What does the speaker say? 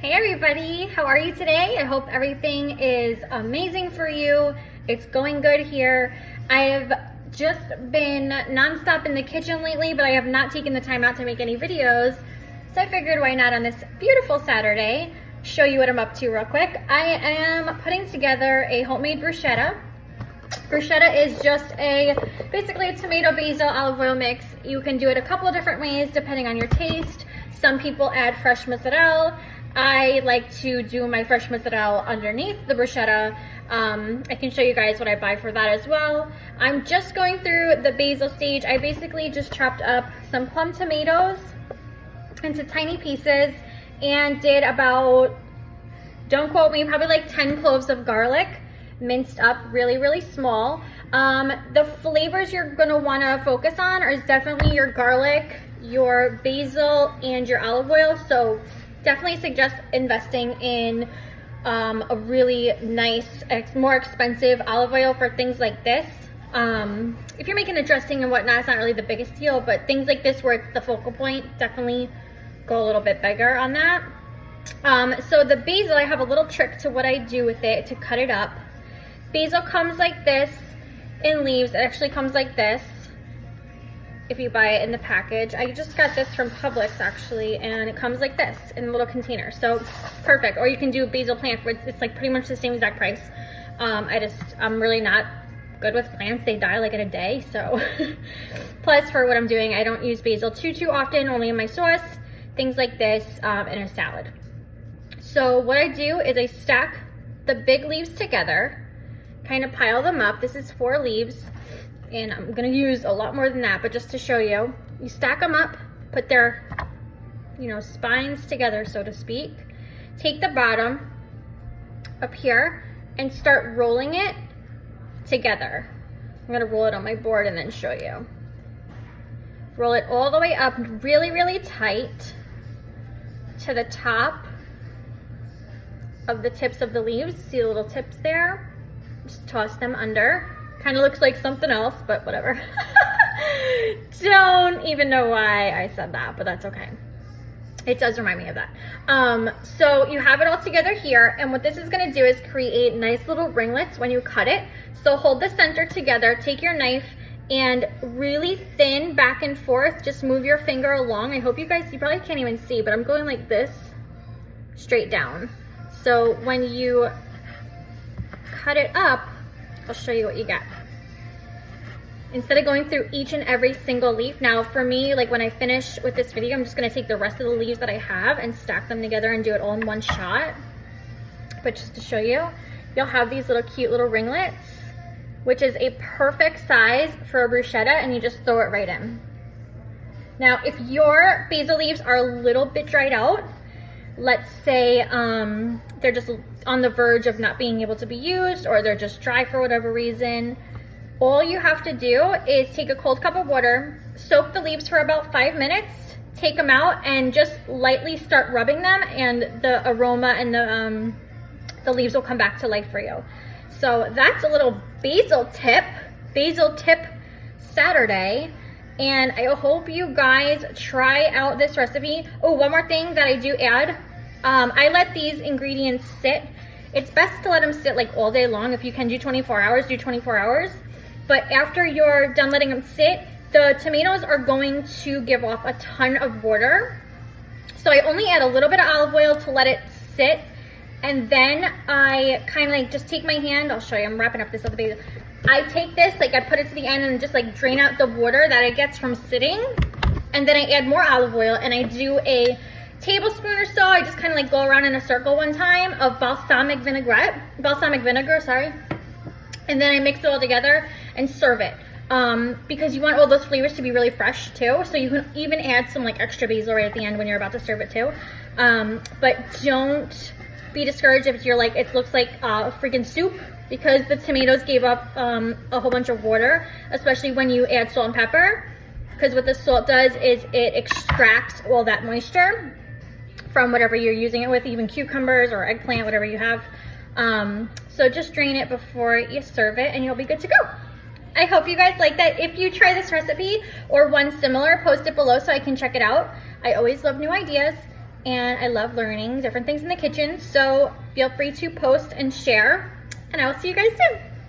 Hey everybody, how are you today? I hope everything is amazing for you. It's going good here. I've just been nonstop in the kitchen lately, but I have not taken the time out to make any videos. So I figured why not on this beautiful Saturday, show you what I'm up to real quick. I am putting together a homemade bruschetta. Bruschetta is just basically a tomato, basil, olive oil mix. You can do it a couple of different ways depending on your taste. Some people add fresh mozzarella. I like to do my fresh mozzarella underneath the bruschetta. I can show you guys what I buy for that as well. I'm just going through the basil stage. I basically just chopped up some plum tomatoes into tiny pieces and did about, don't quote me, probably like 10 cloves of garlic, minced up really small. The flavors you're gonna wanna focus on is definitely your garlic, your basil, and your olive oil. So definitely suggest investing in a really nice, more expensive olive oil for things like this. If you're making a dressing and whatnot, it's not really the biggest deal, but things like this where it's the focal point, definitely go a little bit bigger on that. So the basil, I have a little trick to what I do with it to cut it up. Basil comes like this in leaves. It actually comes like this if you buy it in the package. I just got this from Publix actually, and it comes like this in a little container. So perfect. Or you can do a basil plant where it's like pretty much the same exact price. I'm really not good with plants. They die like in a day. So plus for what I'm doing, I don't use basil too often, only in my sauce, things like this, in a salad. So what I do is I stack the big leaves together, kind of pile them up. This is 4 leaves. And I'm gonna use a lot more than that, but just to show you, you stack them up, put their, spines together, so to speak. Take the bottom up here and start rolling it together. I'm gonna roll it on my board and then show you. Roll it all the way up really tight to the top of the tips of the leaves. See the little tips there? Just toss them under. Kind of looks like something else, but whatever. Don't even know why I said that, but that's okay. It does remind me of that. So you have it all together here, and what this is gonna do is create nice little ringlets when you cut it. So hold the center together, take your knife, and really thin back and forth, just move your finger along. I hope you probably can't even see, but I'm going like this, straight down. So when you cut it up, I'll show you what you get. Instead of going through each and every single leaf, now for me, like when I finish with this video, I'm just gonna take the rest of the leaves that I have and stack them together and do it all in one shot. But just to show you, you'll have these little cute little ringlets, which is a perfect size for a bruschetta, and you just throw it right in. Now, if your basil leaves are a little bit dried out, let's say they're just on the verge of not being able to be used, or they're just dry for whatever reason, all you have to do is take a cold cup of water, soak the leaves for about 5 minutes, take them out, and just lightly start rubbing them, and the aroma and the leaves will come back to life for you. So that's a little basil tip Saturday. And I hope you guys try out this recipe. Oh, one more thing that I do add. I let these ingredients sit. It's best to let them sit like all day long. If you can do 24 hours, do 24 hours. But after you're done letting them sit, the tomatoes are going to give off a ton of water. So I only add a little bit of olive oil to let it sit. And then I kind of like just take my hand, I'll show you, I'm wrapping up this other basil. I take this, like I put it to the end and just like drain out the water that it gets from sitting. And then I add more olive oil and I do a tablespoon or so. I just kind of like go around in a circle one time of balsamic vinegar, sorry. And then I mix it all together and serve it. Because you want all those flavors to be really fresh too. So you can even add some like extra basil right at the end when you're about to serve it too. But don't be discouraged if you're like, it looks like freaking soup, because the tomatoes gave up a whole bunch of water, especially when you add salt and pepper, because what the salt does is it extracts all that moisture from whatever you're using it with, even cucumbers or eggplant, whatever you have. So just drain it before you serve it and you'll be good to go. I hope you guys like that. If you try this recipe or one similar, post it below so I can check it out. I always love new ideas. and I love learning different things in the kitchen. So feel free to post and share, and I will see you guys soon.